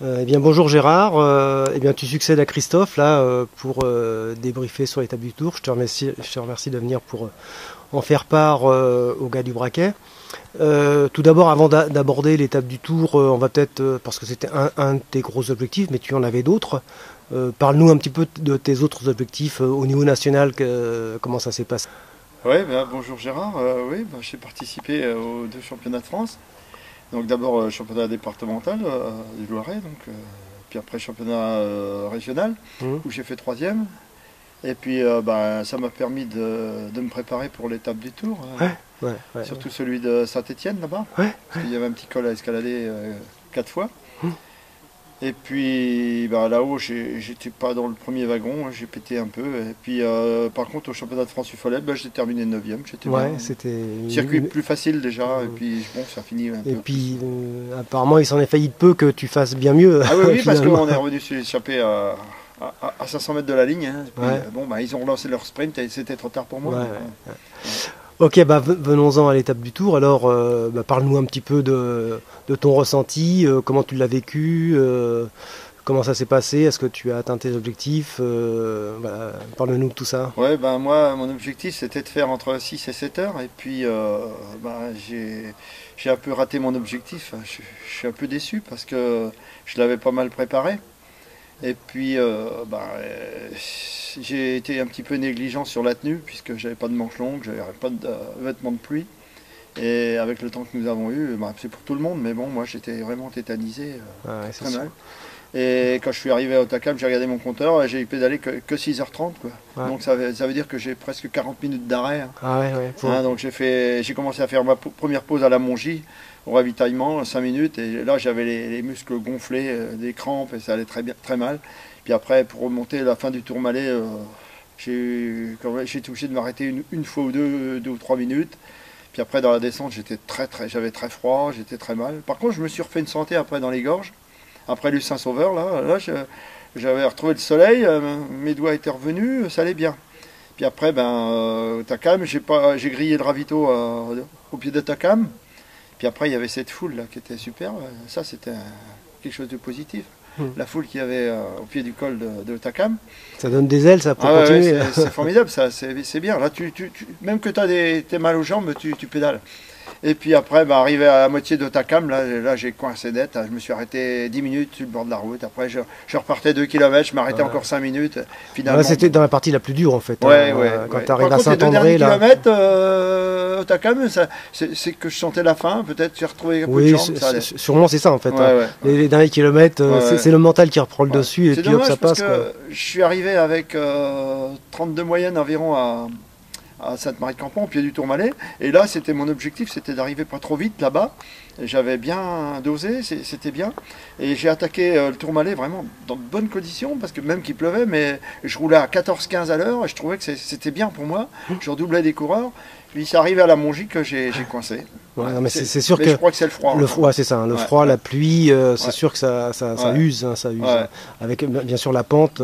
Eh bien bonjour Gérard, eh bien tu succèdes à Christophe là pour débriefer sur l'étape du Tour. Je te remercie de venir pour en faire part aux gars du Braquet. Tout d'abord, avant d'aborder l'étape du Tour, on va peut-être, parce que c'était un de tes gros objectifs, mais tu en avais d'autres. Parle-nous un petit peu de tes autres objectifs au niveau national, comment ça s'est passé? Ouais, bonjour Gérard. Oui, j'ai participé aux 2 championnats de France. Donc d'abord championnat départemental du Loiret, puis après championnat régional où j'ai fait 3e. Et puis ça m'a permis de me préparer pour l'étape du Tour, surtout celui de Saint-Étienne là-bas, parce qu'il y avait un petit col à escalader 4 fois. Et puis là-haut, j'étais pas dans le premier wagon, j'ai pété un peu. Et puis par contre, au championnat de France du Follet, j'ai terminé 9e. C'était circuit plus facile déjà, et puis bon, ça finit un peu. Et puis apparemment, il s'en est failli de peu que tu fasses bien mieux. Ah oui, parce qu'on est revenu sur l'échappée à 500 mètres de la ligne. Hein. Puis, ils ont relancé leur sprint et c'était trop tard pour moi. Ok, venons-en à l'étape du Tour. Alors, parle-nous un petit peu de ton ressenti, comment tu l'as vécu, comment ça s'est passé, est-ce que tu as atteint tes objectifs, parle-nous de tout ça. Ouais, moi, mon objectif, c'était de faire entre 6 et 7 heures, et puis j'ai un peu raté mon objectif. Je suis un peu déçu parce que je l'avais pas mal préparé. Et puis, j'ai été un petit peu négligent sur la tenue, puisque j'avais pas de manches longues, j'avais pas de vêtements de pluie. Et avec le temps que nous avons eu, c'est pour tout le monde, mais bon, moi j'étais vraiment tétanisé, très mal. Et quand je suis arrivé à Hautacam, j'ai regardé mon compteur et j'ai pédalé que 6h30. Quoi. Donc ça veut dire que j'ai presque 40 minutes d'arrêt. Donc j'ai commencé à faire ma première pause à la Mongie, au ravitaillement, 5 minutes. Et là j'avais les muscles gonflés, des crampes, et ça allait très mal. Puis après, pour remonter à la fin du Tourmalet, j'ai été obligé de m'arrêter une fois ou deux ou 3 minutes. Puis après, dans la descente, j'avais très froid, j'étais très mal. Par contre, je me suis refait une santé après dans les gorges. Après Lucin-Sauveur, là j'avais retrouvé le soleil, mes doigts étaient revenus, ça allait bien. Puis après, Hautacam, j'ai grillé le ravito au pied de Hautacam. Puis après, il y avait cette foule là qui était super. Ça, c'était quelque chose de positif. La foule qu'il y avait au pied du col de Hautacam. Ça donne des ailes, ça, pour continuer. C'est formidable, ça, c'est bien. Là, même que tu as t'es mal aux jambes, tu pédales. Et puis après, arrivé à la moitié d'Hautacam, là j'ai coincé net. Je me suis arrêté 10 minutes sur le bord de la route. Après, je repartais 2 km, je m'arrêtais encore 5 minutes. Finalement, c'était dans la partie la plus dure en fait. Quand tu arrives à Saint-André. Les 2 derniers kilomètres, Hautacam, c'est que je sentais la faim. Peut-être j'ai retrouvé un peu de jambes. Sûrement c'est ça en fait. Les derniers kilomètres, c'est le mental qui reprend le dessus et puis hop, ça passe. Je suis arrivé avec 32 moyennes environ à Sainte-Marie-de-Campan, au pied du Tourmalet. Et là, c'était mon objectif, c'était d'arriver pas trop vite là-bas. J'avais bien dosé, c'était bien. Et j'ai attaqué le Tourmalet vraiment dans de bonnes conditions, parce que même qu'il pleuvait, mais je roulais à 14-15 à l'heure, et je trouvais que c'était bien pour moi. Je redoublais des coureurs. Puis c'est arrivé à la Mongie que j'ai coincé. C'est sûr que je crois que c'est le froid. Le froid, c'est ça. Le froid, la pluie, c'est sûr que ça use. Ça use. Avec bien sûr la pente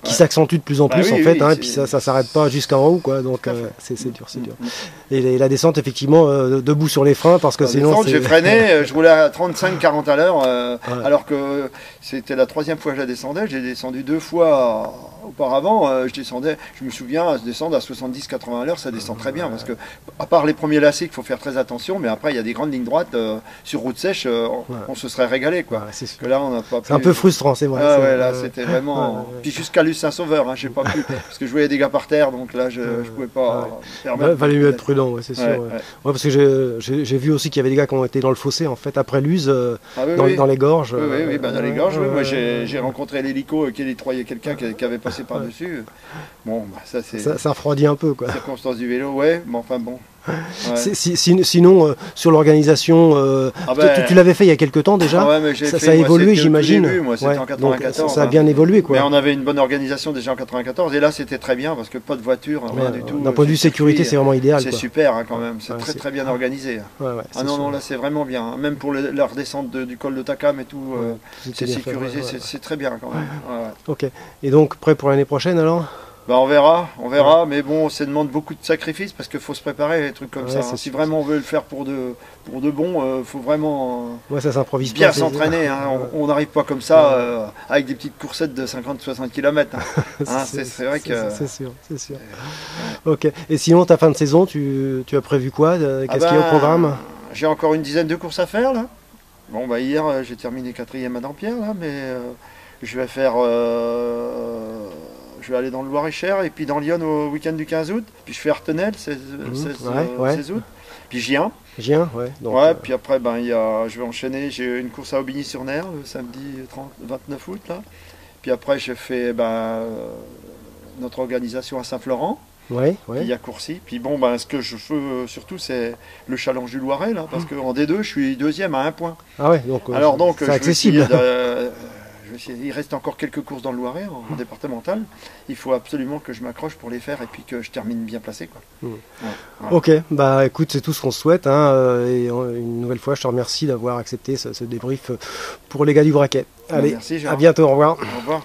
qui s'accentue de plus en plus en fait. Et puis ça s'arrête pas jusqu'en haut, quoi. Donc c'est dur, c'est dur. Et la descente, effectivement, debout sur les freins, parce que sinon. J'ai freiné, je roulais à 35-40 à l'heure, alors que c'était la 3e fois que je la descendais. J'ai descendu 2 fois auparavant. Je me souviens, descendre à 70-80 à l'heure, ça descend très bien. Parce que, à part les premiers lacets, il faut faire très attention, mais après, il y a des grandes lignes droites sur route sèche, on se serait régalé. C'est là, on n'a pas pu... un peu frustrant, c'est vrai. Là, c'était vraiment. Puis jusqu'à Lucin-Sauveur, j'ai pas pu, parce que je voyais des gars par terre, donc là, je pouvais pas permettre. Il fallait mieux être prudent, c'est sûr. Parce que j'ai vu aussi qu'il y avait des gars qui ont été dans le fossé, en fait, après Luz, dans les gorges. Dans les gorges, Moi, j'ai rencontré l'hélico qui nettoyait quelqu'un qui avait passé par-dessus. Bon, ça, c'est. Ça refroidit un peu, quoi. Circonstances du vélo, mais enfin bon. Sinon, sur l'organisation, tu l'avais fait il y a quelques temps déjà. Ça a évolué, j'imagine. Moi, c'était en 94. Ça a bien évolué, quoi. Mais on avait une bonne organisation déjà en 94, et là c'était très bien parce que pas de voiture, rien du tout. D'un point de vue sécurité, c'est vraiment idéal. C'est super quand même. C'est très bien organisé. Non, là c'est vraiment bien. Même pour la redescente du col de Hautacam et tout, c'est sécurisé, c'est très bien quand même. Ok. Et donc prêt pour l'année prochaine alors? Bah on verra, mais bon, ça demande beaucoup de sacrifices parce qu'il faut se préparer à des trucs comme ça. Hein. Si vraiment on veut le faire pour de bon, faut vraiment ça s'improvise bien s'entraîner. Hein. On n'arrive pas comme ça avec des petites coursettes de 50-60 km. Hein. C'est vrai que... C'est sûr. Ok. Et sinon, ta fin de saison, tu as prévu quoi? Qu'est-ce qu'il y a au programme? J'ai encore une dizaine de courses à faire là. Bon bah hier j'ai terminé 4e à Dampierre là, mais je vais faire... je vais aller dans le Loir-et-Cher et puis dans Lyon au week-end du 15 août. Puis je fais Artenel 16 août. Puis Gien. Puis après je vais enchaîner. J'ai une course à Aubigny-sur-Ner le samedi 29 août là. Puis après je fais notre organisation à Saint-Florent. Puis il y a Courcy. Puis bon, ce que je veux surtout, c'est le challenge du Loiret, là, parce qu'en D2, je suis 2e à 1 point. Ah ouais, donc c'est accessible. Il reste encore quelques courses dans le Loiret, en départemental. Il faut absolument que je m'accroche pour les faire et puis que je termine bien placé, quoi. Ok, écoute, c'est tout ce qu'on se souhaite. Hein, et une nouvelle fois, je te remercie d'avoir accepté ce débrief pour les gars du Braquet. Allez, merci, à bientôt, au revoir. Au revoir.